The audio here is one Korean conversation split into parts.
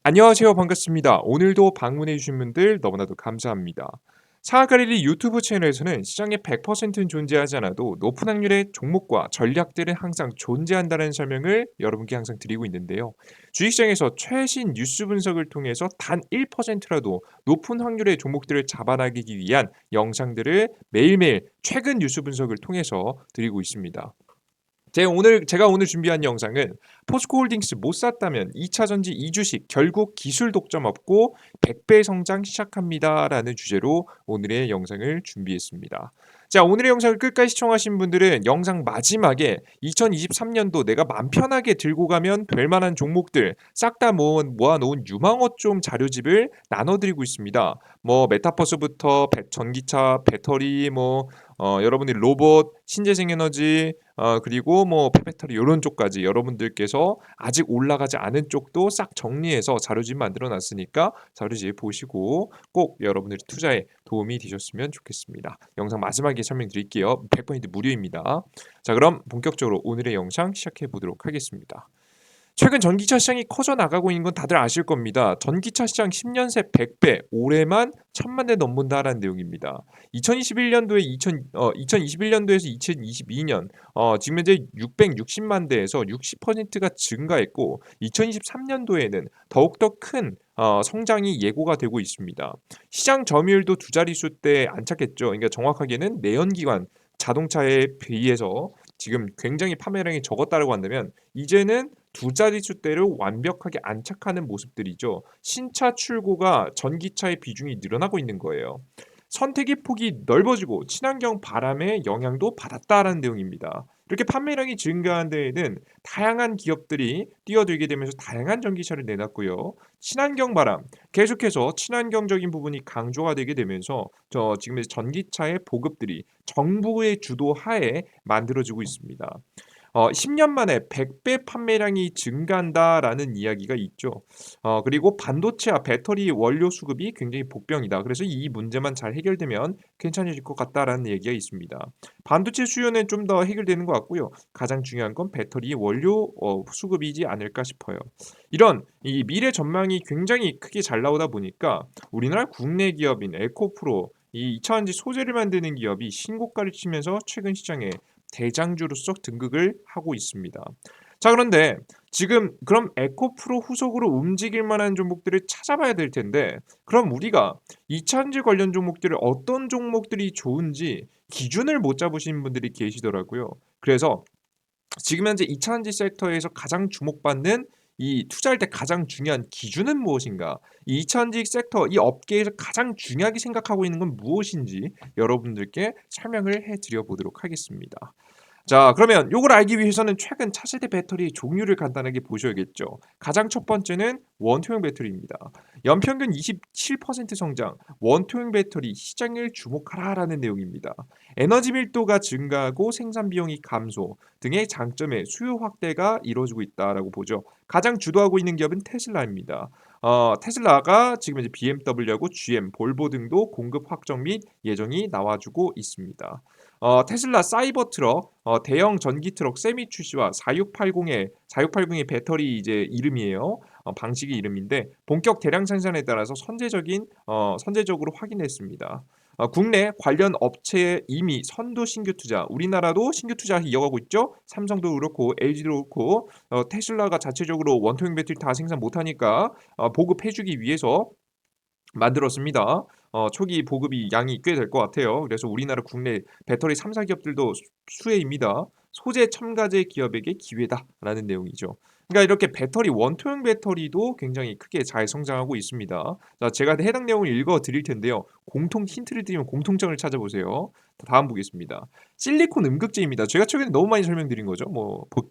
안녕하세요. 반갑습니다. 오늘도 방문해 주신 분들 너무나도 감사합니다. 사하갈릴리 유튜브 채널에서는 시장에 100%는 존재하지 않아도 높은 확률의 종목과 전략들은 항상 존재한다는 설명을 여러분께 항상 드리고 있는데요. 주식시장에서 최신 뉴스 분석을 통해서 단 1%라도 높은 확률의 종목들을 잡아나가기 위한 영상들을 매일매일 최근 뉴스 분석을 통해서 드리고 있습니다. 제가 오늘 준비한 영상은 포스코홀딩스 못 샀다면 2차 전지 2주식 결국 기술 독점 없고 100배 성장 시작합니다라는 주제로 오늘의 영상을 준비했습니다. 자, 오늘의 영상을 끝까지 시청하신 분들은 영상 마지막에 2023년도 내가 맘 편하게 들고 가면 될 만한 종목들 싹 다 모아놓은 유망어 좀 자료집을 나눠드리고 있습니다. 뭐 메타버스부터 전기차, 배터리, 여러분들이 로봇, 신재생에너지, 그리고 뭐 폐배터리 요런 쪽까지 여러분들께서 아직 올라가지 않은 쪽도 싹 정리해서 자료집 만들어 놨으니까 자료집 보시고 꼭 여러분들의 투자에 도움이 되셨으면 좋겠습니다. 영상 마지막에 설명드릴게요. 100% 무료입니다. 자, 그럼 본격적으로 오늘의 영상 시작해 보도록 하겠습니다. 최근 전기차 시장이 커져 나가고 있는 건 다들 아실 겁니다. 전기차 시장 10년 새 100배, 올해만 1000만 대 넘는다라는 내용입니다. 2021년도에서 2022년 지금 현재 660만 대에서 60%가 증가했고 2023년도에는 더욱더 큰 성장이 예고가 되고 있습니다. 시장 점유율도 두 자릿수대에 안착했죠. 그러니까 정확하게는 내연기관 자동차에 비해서 지금 굉장히 판매량이 적었다라고 한다면 이제는 두 자릿수대를 완벽하게 안착하는 모습들이죠. 신차 출고가 전기차의 비중이 늘어나고 있는 거예요. 선택의 폭이 넓어지고 친환경 바람의 영향도 받았다라는 내용입니다. 이렇게 판매량이 증가한 데에는 다양한 기업들이 뛰어들게 되면서 다양한 전기차를 내놨고요. 친환경 바람 계속해서 친환경적인 부분이 강조가 되게 되면서 지금 전기차의 보급들이 정부의 주도 하에 만들어지고 있습니다. 10년 만에 100배 판매량이 증가한다라는 이야기가 있죠. 그리고 반도체와 배터리 원료 수급이 굉장히 복병이다. 그래서 이 문제만 잘 해결되면 괜찮아질 것 같다라는 얘기가 있습니다. 반도체 수요는 좀 더 해결되는 것 같고요. 가장 중요한 건 배터리 원료 수급이지 않을까 싶어요. 이런 이 미래 전망이 굉장히 크게 잘 나오다 보니까 우리나라 국내 기업인 에코프로 이 2차전지 소재를 만드는 기업이 신고가를 치면서 최근 시장에 대장주로서 등극을 하고 있습니다. 자, 그런데 지금 그럼 에코프로 후속으로 움직일 만한 종목들을 찾아봐야 될 텐데 그럼 우리가 2차전지 관련 종목들을 어떤 종목들이 좋은지 기준을 못 잡으신 분들이 계시더라고요. 그래서 지금 현재 2차전지 섹터에서 가장 주목받는 이 투자할 때 가장 중요한 기준은 무엇인가? 이 2차전지 섹터 이 업계에서 가장 중요하게 생각하고 있는 건 무엇인지 여러분들께 설명을 해 드려 보도록 하겠습니다. 자, 그러면 요걸 알기 위해서는 최근 차세대 배터리의 종류를 간단하게 보셔야겠죠. 가장 첫 번째는 원통형 배터리입니다. 연평균 27% 성장, 원통형 배터리 시장을 주목하라라는 내용입니다. 에너지 밀도가 증가하고 생산 비용이 감소 등의 장점에 수요 확대가 이루어지고 있다라고 보죠. 가장 주도하고 있는 기업은 테슬라입니다. 테슬라가 지금 이제 BMW하고 GM, 볼보 등도 공급 확정 및 예정이 나와주고 있습니다. 테슬라 사이버 트럭, 대형 전기 트럭 세미 출시와 4680의 배터리 이제 이름이에요. 방식이 이름인데 본격 대량 생산에 따라서 선제적으로 확인했습니다. 국내 관련 업체에 이미 선도 신규 투자, 우리나라도 신규 투자 이어가고 있죠. 삼성도 그렇고 LG도 그렇고 테슬라가 자체적으로 원통형 배터리 다 생산 못하니까 보급해주기 위해서 만들었습니다. 초기 보급이 양이 꽤 될 것 같아요. 그래서 우리나라 국내 배터리 3사 기업들도 수혜입니다. 소재 첨가제 기업에게 기회다라는 내용이죠. 그러니까 이렇게 배터리 원통형 배터리도 굉장히 크게 잘 성장하고 있습니다. 자, 제가 해당 내용을 읽어 드릴 텐데요. 공통 힌트를 드리면 공통점을 찾아보세요. 다음 보겠습니다. 실리콘 음극재입니다. 제가 최근에 너무 많이 설명드린 거죠.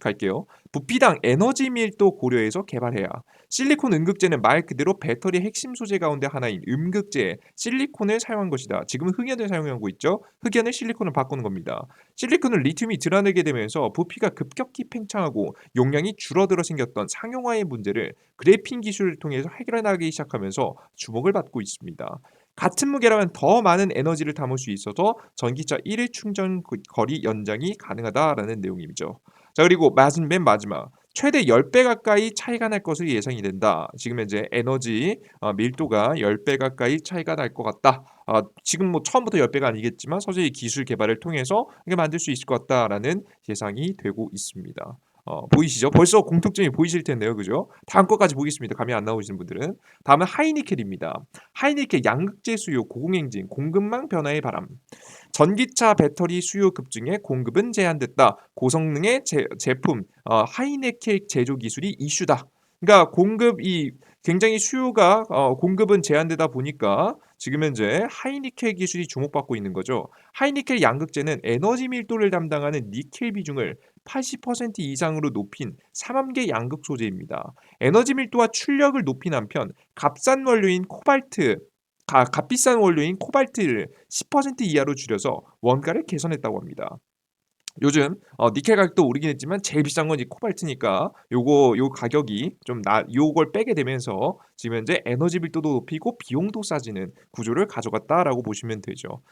갈게요. 부피당 에너지 밀도 고려해서 개발해야. 실리콘 음극재는 말 그대로 배터리 핵심 소재 가운데 하나인 음극재에 실리콘을 사용한 것이다. 지금은 흑연을 사용하고 있죠. 흑연을 실리콘을 바꾸는 겁니다. 실리콘은 리튬이 드러내게 되면서 부피가 급격히 팽창하고 용량이 줄어들어 생겼던 상용화의 문제를 그래핀 기술을 통해서 해결하기 시작하면서 주목을 받고 있습니다. 같은 무게라면 더 많은 에너지를 담을 수 있어서 전기차 1일 충전 거리 연장이 가능하다라는 내용이죠. 자, 그리고 맨 마지막 최대 10배 가까이 차이가 날 것으로 예상이 된다. 지금 현재 에너지 밀도가 10배 가까이 차이가 날 것 같다. 지금 뭐 처음부터 10배가 아니겠지만 서서히 기술 개발을 통해서 이게 만들 수 있을 것 같다라는 예상이 되고 있습니다. 보이시죠? 벌써 공통점이 보이실 텐데요. 그죠? 다음 것까지 보겠습니다. 감이 안 나오시는 분들은. 다음은 하이니켈입니다. 하이니켈 양극재 수요 고공행진 공급망 변화의 바람. 전기차 배터리 수요 급증에 공급은 제한됐다. 고성능의 제품 하이니켈 제조 기술이 이슈다. 그러니까 공급이 굉장히 수요가 공급은 제한되다 보니까 지금 현재 하이니켈 기술이 주목받고 있는 거죠. 하이니켈 양극재는 에너지 밀도를 담당하는 니켈 비중을 80% 이상으로 높인 삼암계 양극 소재입니다. 에너지 밀도와 출력을 높인 한편 값싼 원료인 코발트 값비싼 원료인 코발트를 10% 이하로 줄여서 원가를 개선했다고 합니다. 요즘 니켈 가격도 오르긴 했지만 제일 비싼 건 이 코발트니까 요 가격이 요걸 빼게 되면서 지금 현재 에너지 밀도도 높이고 비용도 싸지는 구조를 가져갔다라고 보시면 되죠.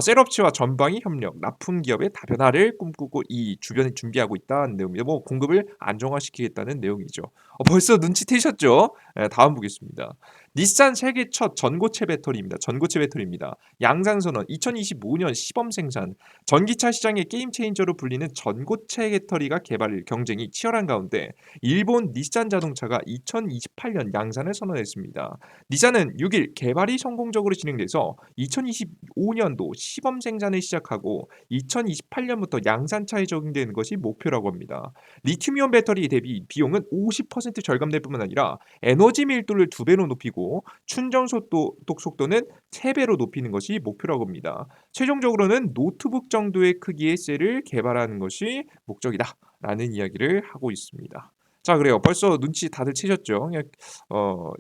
셋업체와 전방위 협력, 납품 기업의 다변화를 꿈꾸고 이 주변에 준비하고 있다는 내용입니다. 뭐 공급을 안정화시키겠다는 내용이죠. 벌써 눈치채셨죠? 다음 보겠습니다. 닛산 세계 첫 전고체 배터리입니다. 전고체 배터리입니다. 양산선언 2025년 시범 생산 전기차 시장의 게임 체인저로 불리는 전고체 배터리가 개발 경쟁이 치열한 가운데 일본 닛산 자동차가 2028년 양산을 선언했습니다. 닛산은 6일 개발이 성공적으로 진행돼서 2025년도 시범 생산을 시작하고 2028년부터 양산차에 적용되는 것이 목표라고 합니다. 리튬이온 배터리 대비 비용은 50% 절감될 뿐만 아니라 에너지 밀도를 2배로 높이고 충전 속도는 3배로 높이는 것이 목표라고 합니다. 최종적으로는 노트북 정도의 크기의 셀을 개발하는 것이 목적이다라는 이야기를 하고 있습니다. 자, 그래요. 벌써 눈치 다들 채셨죠? 그냥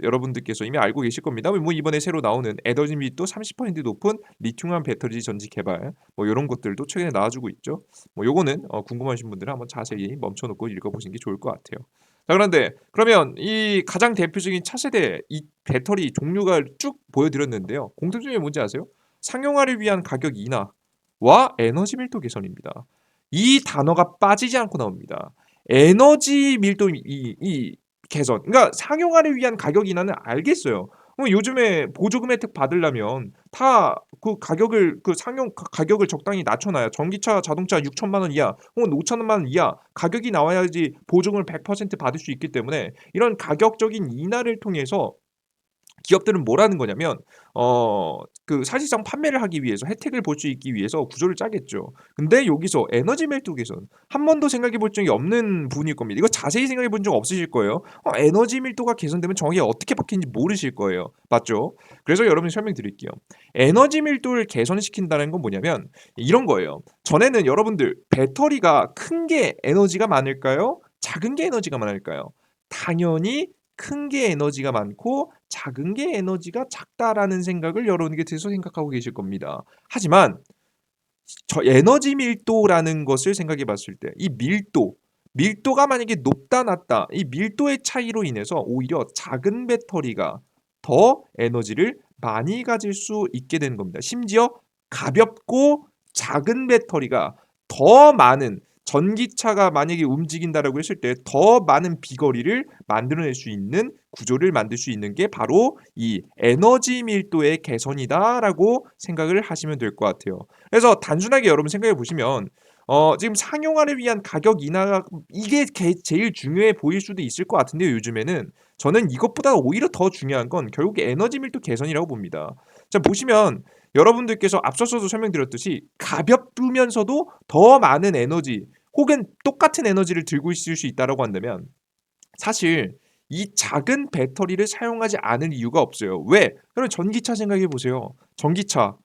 여러분들께서 이미 알고 계실 겁니다. 뭐 이번에 새로 나오는 에너지 밀도 30% 높은 리튬이온 배터리 전지 개발 뭐 이런 것들도 최근에 나와주고 있죠. 뭐 요거는 궁금하신 분들은 한번 자세히 멈춰놓고 읽어보시는 게 좋을 것 같아요. 자, 그런데 그러면 이 가장 대표적인 차세대 이 배터리 종류가 쭉 보여드렸는데요. 공통점이 뭔지 아세요? 상용화를 위한 가격 인하와 에너지 밀도 개선입니다. 이 단어가 빠지지 않고 나옵니다. 에너지 밀도 이 개선. 그러니까 상용화를 위한 가격 인하는 알겠어요. 요즘에 보조금 혜택 받으려면 다 그 가격을 가격을 적당히 낮춰놔야 전기차 자동차 6천만 원 이하 혹은 5천만 원 이하 가격이 나와야지 보조금을 100% 받을 수 있기 때문에 이런 가격적인 인하를 통해서 기업들은 뭘 하는 거냐면 사실상 판매를 하기 위해서 혜택을 볼 수 있기 위해서 구조를 짜겠죠. 근데 여기서 에너지 밀도 개선 한 번도 생각해 볼 적이 없는 부분일 겁니다. 이거 자세히 생각해 본 적 없으실 거예요. 에너지 밀도가 개선되면 정확히 어떻게 바뀌는지 모르실 거예요. 맞죠? 그래서 여러분 설명드릴게요. 에너지 밀도를 개선시킨다는 건 뭐냐면 이런 거예요. 전에는 여러분들 배터리가 큰 게 에너지가 많을까요? 작은 게 에너지가 많을까요? 당연히 큰 게 에너지가 많고 작은 게 에너지가 작다라는 생각을 여러분께서 생각하고 계실 겁니다. 하지만 저 에너지 밀도라는 것을 생각해 봤을 때 이 밀도가 만약에 높다 낮다 이 밀도의 차이로 인해서 오히려 작은 배터리가 더 에너지를 많이 가질 수 있게 되는 겁니다. 심지어 가볍고 작은 배터리가 더 많은 전기차가 만약에 움직인다라고 했을 때 더 많은 비거리를 만들어낼 수 있는 구조를 만들 수 있는 게 바로 이 에너지 밀도의 개선이다라고 생각을 하시면 될 것 같아요. 그래서 단순하게 여러분 생각해 보시면 지금 상용화를 위한 가격 인하가 이게 제일 중요해 보일 수도 있을 것 같은데요. 요즘에는 저는 이것보다 오히려 더 중요한 건 결국에 에너지 밀도 개선이라고 봅니다. 자, 보시면 여러분들께서 앞서서도 설명드렸듯이 가볍으면서도 더 많은 에너지 혹은 똑같은 에너지를 들고 있을 수 있다라고 한다면 사실 이 작은 배터리를 사용하지 않을 이유가 없어요. 왜? 그럼 전기차 생각해 보세요. 전기차.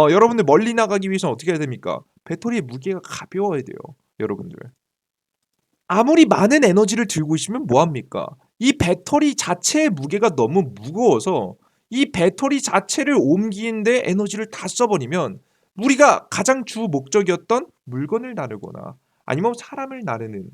여러분들 멀리 나가기 위해서는 어떻게 해야 됩니까? 배터리의 무게가 가벼워야 돼요. 여러분들. 아무리 많은 에너지를 들고 있으면 뭐 합니까? 이 배터리 자체의 무게가 너무 무거워서 이 배터리 자체를 옮기는데 에너지를 다 써버리면 우리가 가장 주 목적이었던 물건을 나르거나 아니면 사람을 나르는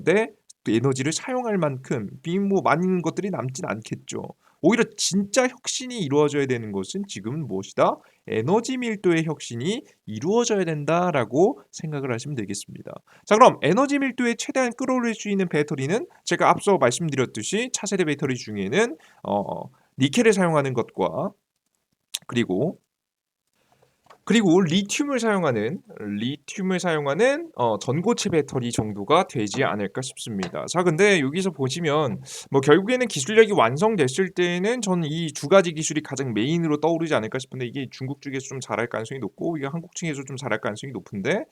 데 에너지를 사용할 만큼 뭐 많은 것들이 남진 않겠죠. 오히려 진짜 혁신이 이루어져야 되는 것은 지금은 무엇이다? 에너지 밀도의 혁신이 이루어져야 된다라고 생각을 하시면 되겠습니다. 자, 그럼 에너지 밀도에 최대한 끌어올릴 수 있는 배터리는 제가 앞서 말씀드렸듯이 차세대 배터리 중에는 니켈을 사용하는 것과 그리고 리튬을 사용하는 전고체 배터리 정도가 되지 않을까 싶습니다. 자, 근데 여기서 보시면 뭐 결국에는 기술력이 완성됐을 때는 저는 이 두 가지 기술이 가장 메인으로 떠오르지 않을까 싶은데 이게 중국 쪽에서 좀 잘할 가능성이 높고 이게 한국 측에서 좀 잘할 가능성이 높은데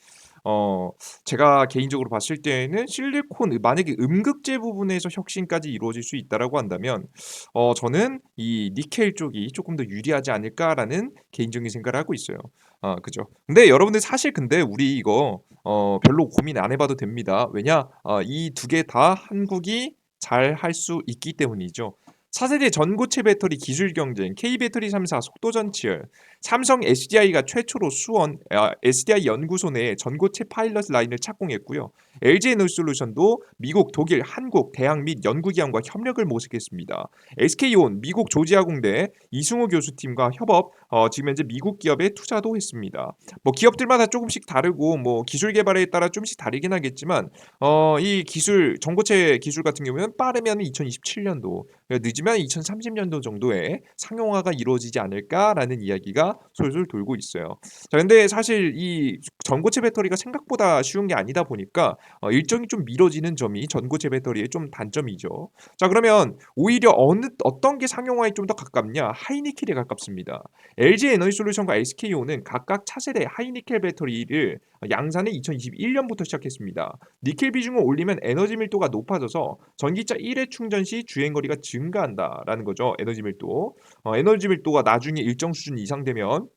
어 제가 개인적으로 봤을 때에는 실리콘 만약에 음극재 부분에서 혁신까지 이루어질 수 있다라고 한다면 저는 이 니켈 쪽이 조금 더 유리하지 않을까라는 개인적인 생각을 하고 있어요. 아, 그죠. 근데 여러분들 사실 근데 우리 이거 별로 고민 안 해봐도 됩니다. 왜냐? 이 두 개 다 한국이 잘 할 수 있기 때문이죠. 차세대 전고체 배터리 기술 경쟁, K배터리 3사 속도전치열, 삼성 SDI가 최초로 수원 SDI 연구소 내에 전고체 파일럿 라인을 착공했고요. LG에너지솔루션도 미국, 독일, 한국 대학 및 연구기관과 협력을 모색했습니다. SK온 미국 조지아 공대 이승우 교수팀과 협업, 지금 현재 미국 기업에 투자도 했습니다. 뭐 기업들마다 조금씩 다르고 뭐 기술 개발에 따라 조금씩 다르긴 하겠지만 이 기술 전고체 기술 같은 경우는 빠르면 2027년도, 늦으면 2030년도 정도에 상용화가 이루어지지 않을까라는 이야기가 솔솔 돌고 있어요. 자, 근데 사실 이 전고체 배터리가 생각보다 쉬운 게 아니다 보니까 일정이 좀 미뤄지는 점이 전고체 배터리의 좀 단점이죠. 자, 그러면 오히려 어떤 게 상용화에 좀 더 가깝냐? 하이니켈에 가깝습니다. LG 에너지솔루션과 SK온은 각각 차세대 하이니켈 배터리를 양산을 2021년부터 시작했습니다. 니켈 비중을 올리면 에너지 밀도가 높아져서 전기차 1회 충전 시 주행 거리가 증가한다라는 거죠. 에너지 밀도. 에너지 밀도가 나중에 일정 수준 이상 되면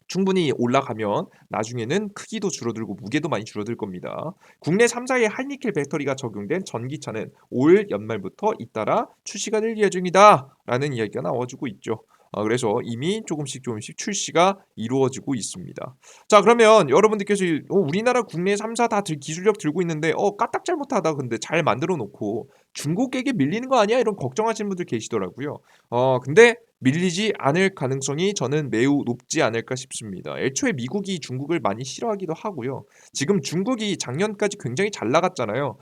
충분히 올라가면 나중에는 크기도 줄어들고 무게도 많이 줄어들 겁니다. 국내 3사의 하이니켈 배터리가 적용된 전기차는 올 연말부터 잇따라 출시가 될 예정이다라는 이야기가 나와주고 있죠. 그래서 이미 조금씩 출시가 이루어지고 있습니다. 자, 그러면 여러분들께서 우리나라 국내 3사 다 기술력 들고 있는데 까딱 잘못하다 근데 잘 만들어 놓고 중국에게 밀리는 거 아니야? 이런 걱정하시는 분들 계시더라고요. 근데 밀리지 않을 가능성이 저는 매우 높지 않을까 싶습니다. 애초에 미국이 중국을 많이 싫어하기도 하고요. 지금 중국이 작년까지 굉장히 잘 나갔잖아요.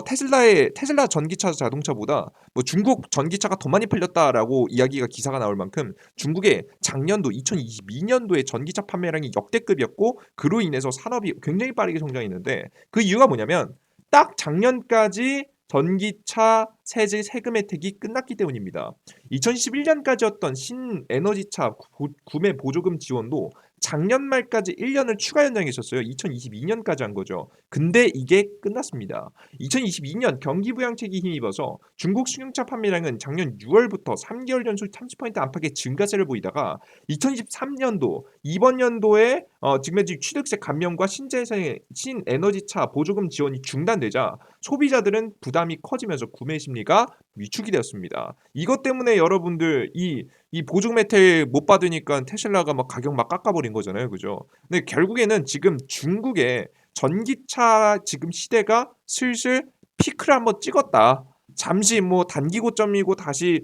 테슬라 전기차 자동차보다 뭐 중국 전기차가 더 많이 팔렸다라고 이야기가 기사가 나올 만큼 중국의 작년도 2022년도에 전기차 판매량이 역대급이었고 그로 인해서 산업이 굉장히 빠르게 성장했는데 그 이유가 뭐냐면 딱 작년까지 전기차 세금 혜택이 끝났기 때문입니다. 2011년까지였던 신에너지차 구매 보조금 지원도 작년 말까지 1년을 추가 연장했었어요. 2022년까지 한 거죠. 근데 이게 끝났습니다. 2022년 경기 부양책이 힘입어서 중국 승용차 판매량은 작년 6월부터 3개월 연속 30% 안팎의 증가세를 보이다가 2023년도 이번 연도에 지금 현재 취득세 감면과 신에너지차 보조금 지원이 중단되자 소비자들은 부담이 커지면서 구매 심리가 위축이 되었습니다. 이것 때문에 여러분들 이 보조금 혜택 못 받으니까 테슬라가 막 가격 막 깎아버린 거잖아요, 그죠? 근데 결국에는 지금 중국의 전기차 지금 시대가 슬슬 피크를 한번 찍었다. 잠시 뭐 단기 고점이고 다시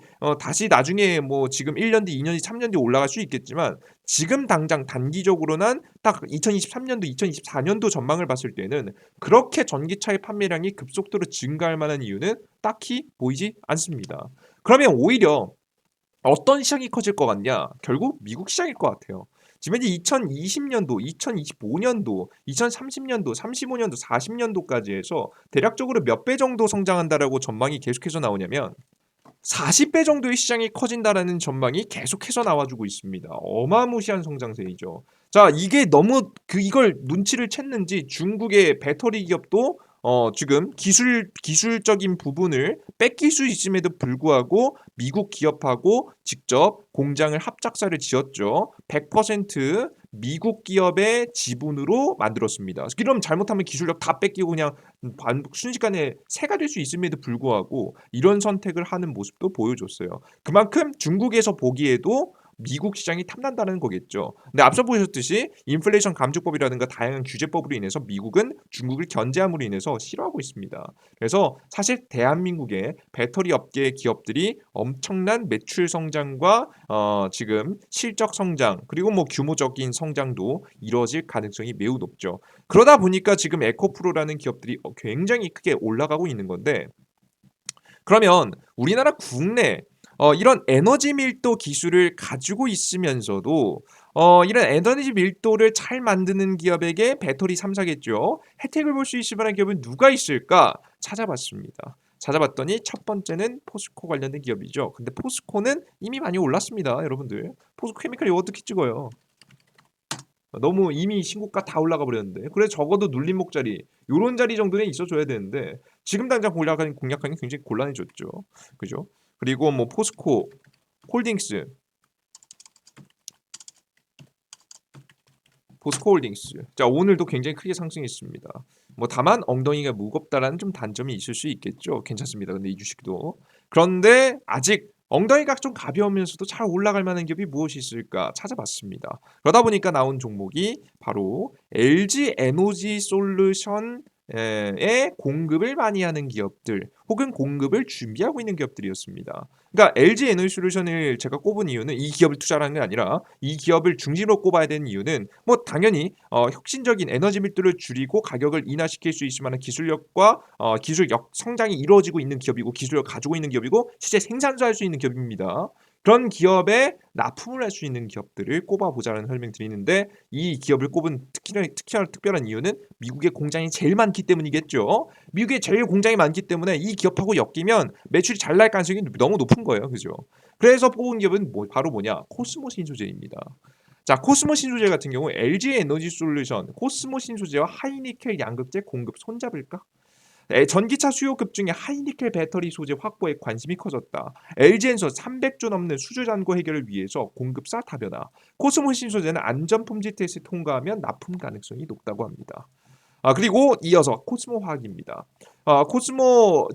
나중에 뭐 지금 1년 뒤, 2년 뒤, 3년 뒤 올라갈 수 있겠지만 지금 당장 단기적으로는 딱 2023년도, 2024년도 전망을 봤을 때는 그렇게 전기차의 판매량이 급속도로 증가할 만한 이유는 딱히 보이지 않습니다. 그러면 오히려 어떤 시장이 커질 것 같냐? 결국 미국 시장일 것 같아요. 지금 현재 2020년도, 2025년도, 2030년도, 35년도, 40년도까지 해서 대략적으로 몇 배 정도 성장한다라고 전망이 계속해서 나오냐면 40배 정도의 시장이 커진다라는 전망이 계속해서 나와주고 있습니다. 어마무시한 성장세이죠. 자, 이게 너무 이걸 눈치를 챘는지 중국의 배터리 기업도 지금 기술적인 부분을 뺏길 수 있음에도 불구하고 미국 기업하고 직접 공장을 합작사를 지었죠. 100% 미국 기업의 지분으로 만들었습니다. 그럼 잘못하면 기술력 다 뺏기고 그냥 순식간에 새가 될 수 있음에도 불구하고 이런 선택을 하는 모습도 보여줬어요. 그만큼 중국에서 보기에도 미국 시장이 탐난다는 거겠죠. 근데 앞서 보셨듯이 인플레이션 감축법이라든가 다양한 규제법으로 인해서 미국은 중국을 견제함으로 인해서 싫어하고 있습니다. 그래서 사실 대한민국의 배터리 업계 기업들이 엄청난 매출 성장과 지금 실적 성장 그리고 뭐 규모적인 성장도 이루어질 가능성이 매우 높죠. 그러다 보니까 지금 에코프로라는 기업들이 굉장히 크게 올라가고 있는 건데 그러면 우리나라 국내 이런 에너지 밀도 기술을 가지고 있으면서도 이런 에너지 밀도를 잘 만드는 기업에게 배터리 3 사겠죠. 혜택을 볼 수 있을 만한 기업은 누가 있을까 찾아봤습니다. 찾아봤더니 첫 번째는 포스코 관련된 기업이죠. 근데 포스코는 이미 많이 올랐습니다, 여러분들. 포스코 케미칼 이거 어떻게 찍어요? 너무 이미 신고가 다 올라가 버렸는데. 그래서 적어도 눌림목 자리 요런 자리 정도는 있어줘야 되는데 지금 당장 공략하기 굉장히 곤란해졌죠. 그죠? 그리고 뭐 포스코 홀딩스, 포스코 홀딩스. 자, 오늘도 굉장히 크게 상승했습니다. 뭐 다만 엉덩이가 무겁다라는 좀 단점이 있을 수 있겠죠. 괜찮습니다. 근데 이 주식도. 그런데 아직 엉덩이가 좀 가벼우면서도 잘 올라갈 만한 기업이 무엇이 있을까 찾아봤습니다. 그러다 보니까 나온 종목이 바로 LG 에너지 솔루션 의 공급을 많이 하는 기업들 혹은 공급을 준비하고 있는 기업들이었습니다. 그러니까 LG 에너지 솔루션을 제가 꼽은 이유는 이 기업을 투자하는 게 아니라 이 기업을 중심으로 꼽아야 되는 이유는 뭐 당연히 혁신적인 에너지 밀도를 줄이고 가격을 인하시킬 수 있을 만한 기술력과 기술력 성장이 이루어지고 있는 기업이고 기술력 가지고 있는 기업이고 실제 생산도 할 수 있는 기업입니다. 그런 기업에 납품을 할 수 있는 기업들을 꼽아보자는 설명드리는데 이 기업을 꼽은 특히나 특별한 이유는 미국의 공장이 제일 많기 때문이겠죠. 미국에 제일 공장이 많기 때문에 이 기업하고 엮이면 매출이 잘 날 가능성이 너무 높은 거예요. 그죠? 그래서 뽑은 기업은 바로 뭐냐? 코스모 신소재입니다. 자, 코스모 신소재 같은 경우 LG 에너지 솔루션, 코스모 신소재와 하이니켈 양극재 공급 손잡을까? 전기차 수요 급증에 하이니켈 배터리 소재 확보에 관심이 커졌다. LG엔서 300조 넘는 수주 잔고 해결을 위해서 공급사 다변화. 코스모 신소재는 안전 품질 테스트 통과하면 납품 가능성이 높다고 합니다. 그리고 이어서 코스모 화학입니다. 코스모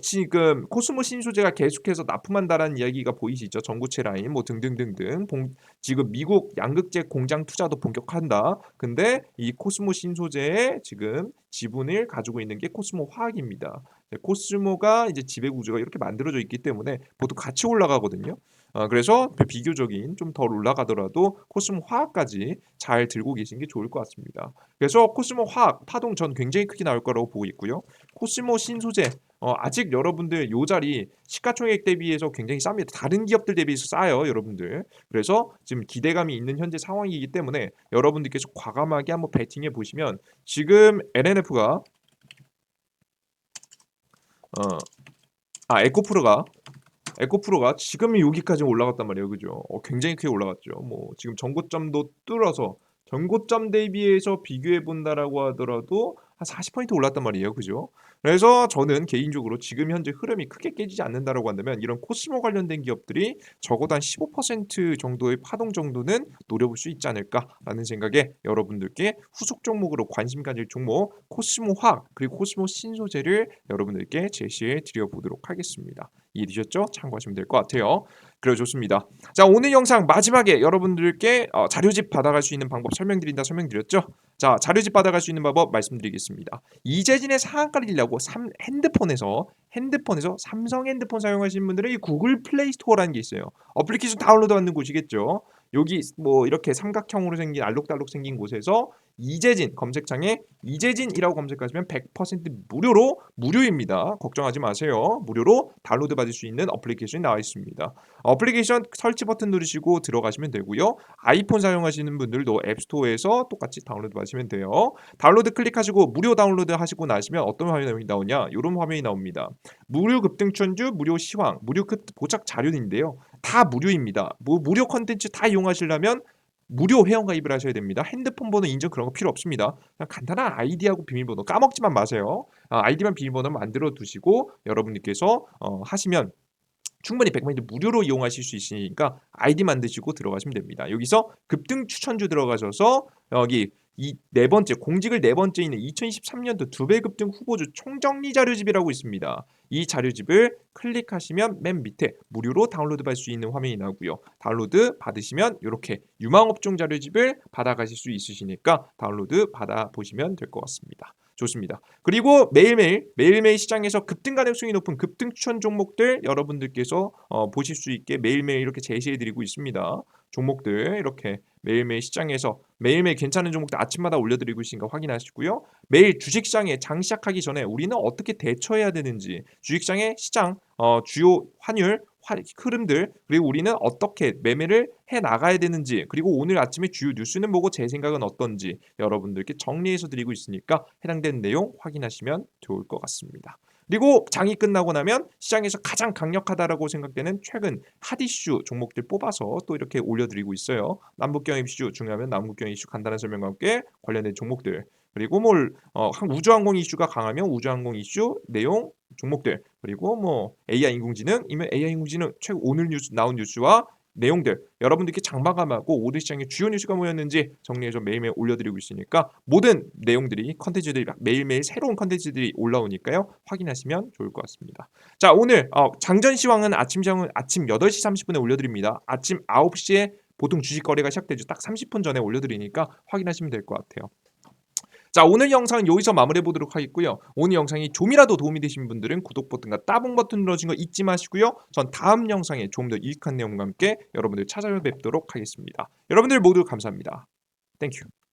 신소재가 계속해서 납품한다라는 이야기가 보이시죠? 전구체 라인 뭐 등등등등. 지금 미국 양극재 공장 투자도 본격화한다. 근데 이 코스모 신소재의 지금 지분을 가지고 있는 게 코스모 화학입니다. 코스모가 이제 지배 구조가 이렇게 만들어져 있기 때문에 보통 같이 올라가거든요. 그래서 비교적인 좀 덜 올라가더라도 코스모 화학까지 잘 들고 계신 게 좋을 것 같습니다. 그래서 코스모 화학 파동 전 굉장히 크게 나올 거라고 보고 있고요. 코스모 신소재 아직 여러분들 요 자리 시가총액 대비해서 굉장히 쌉니다. 다른 기업들 대비해서 싸요, 여러분들. 그래서 지금 기대감이 있는 현재 상황이기 때문에 여러분들께서 과감하게 한번 베팅해 보시면 지금 LNF가 에코프로가 지금 여기까지 올라갔단 말이에요. 그죠? 굉장히 크게 올라갔죠. 뭐 지금 전고점도 뚫어서 전고점 대비해서 비교해 본다라고 하더라도 한 40% 올랐단 말이에요. 그죠? 그래서 저는 개인적으로 지금 현재 흐름이 크게 깨지지 않는다라고 한다면 이런 코스모 관련된 기업들이 적어도 한 15% 정도의 파동 정도는 노려볼 수 있지 않을까라는 생각에 여러분들께 후속 종목으로 관심 가질 종목 코스모 화학 그리고 코스모 신소재를 여러분들께 제시해 드려 보도록 하겠습니다. 이해되셨죠? 참고하시면 될 것 같아요. 그래 좋습니다. 자, 오늘 영상 마지막에 여러분들께 자료집 받아갈 수 있는 방법 설명드렸죠? 자, 자료집 받아갈 수 있는 방법 말씀드리겠습니다. 이재진의 상한가를 읽려고 핸드폰에서 삼성 핸드폰 사용하시는 분들은 이 구글 플레이 스토어라는 게 있어요. 어플리케이션 다운로드 받는 곳이겠죠. 여기 뭐 이렇게 삼각형으로 생긴 알록달록 생긴 곳에서 이재진 검색창에 이재진이라고 검색하시면 100% 무료입니다. 걱정하지 마세요. 무료로 다운로드 받을 수 있는 어플리케이션이 나와 있습니다. 어플리케이션 설치 버튼 누르시고 들어가시면 되고요. 아이폰 사용하시는 분들도 앱스토어에서 똑같이 다운로드 받으시면 돼요. 다운로드 클릭하시고 무료 다운로드 하시고 나시면 어떤 화면이 나오냐? 이런 화면이 나옵니다. 무료 급등 추천주, 무료 시황, 무료 보착 자료인데요. 다 무료입니다. 무료 컨텐츠 다 이용하시려면 무료 회원가입을 하셔야 됩니다. 핸드폰 번호 인증 그런 거 필요 없습니다. 그냥 간단한 아이디하고 비밀번호 까먹지만 마세요. 아이디만 비밀번호 만들어 두시고 여러분들께서 하시면 충분히 100% 무료로 이용하실 수 있으니까 아이디 만드시고 들어가시면 됩니다. 여기서 급등 추천주 들어가셔서 여기 이 네 번째 공직을 네 번째 있는 2023년도 두 배 급등 후보주 총정리 자료집이라고 있습니다. 이 자료집을 클릭하시면 맨 밑에 무료로 다운로드 받을 수 있는 화면이 나오고요. 다운로드 받으시면 이렇게 유망업종 자료집을 받아가실 수 있으시니까 다운로드 받아보시면 될 것 같습니다. 좋습니다. 그리고 매일매일 시장에서 급등 가능성이 높은 급등 추천 종목들 여러분들께서 보실 수 있게 매일매일 이렇게 제시해드리고 있습니다. 종목들 이렇게 매일매일 시장에서 매일매일 괜찮은 종목들 아침마다 올려드리고 있으니까 확인하시고요. 매일 주식시장에 장 시작하기 전에 우리는 어떻게 대처해야 되는지 주식시장의 시장 주요 환율 흐름들 그리고 우리는 어떻게 매매를 해 나가야 되는지 그리고 오늘 아침에 주요 뉴스는 보고 제 생각은 어떤지 여러분들께 정리해서 드리고 있으니까 해당되는 내용 확인하시면 좋을 것 같습니다. 그리고 장이 끝나고 나면 시장에서 가장 강력하다라고 생각되는 최근 핫 이슈 종목들 뽑아서 또 이렇게 올려드리고 있어요. 남북경 이슈 중요하면 남북경 이슈 간단한 설명과 함께 관련된 종목들 그리고 우주항공 이슈가 강하면 우주항공 이슈 내용 종목들 그리고 AI 인공지능이면 AI 인공지능 최근 오늘 뉴스 나온 뉴스와 내용들 여러분들께 장마감하고 오늘 시장의 주요 뉴스가 뭐였는지 정리해서 매일매일 올려드리고 있으니까 모든 내용들이 컨텐츠들이 매일매일 새로운 컨텐츠들이 올라오니까요 확인하시면 좋을 것 같습니다. 자 오늘 장전 시황은 아침 8시 30분에 올려드립니다. 아침 9시에 보통 주식 거래가 시작되죠. 딱 30분 전에 올려드리니까 확인하시면 될 것 같아요. 자 오늘 영상은 여기서 마무리해 보도록 하겠고요. 오늘 영상이 좀이라도 도움이 되신 분들은 구독 버튼과 따봉 버튼 눌러주신 거 잊지 마시고요. 전 다음 영상에 좀 더 유익한 내용과 함께 여러분들 찾아뵙도록 하겠습니다. 여러분들 모두 감사합니다. 땡큐.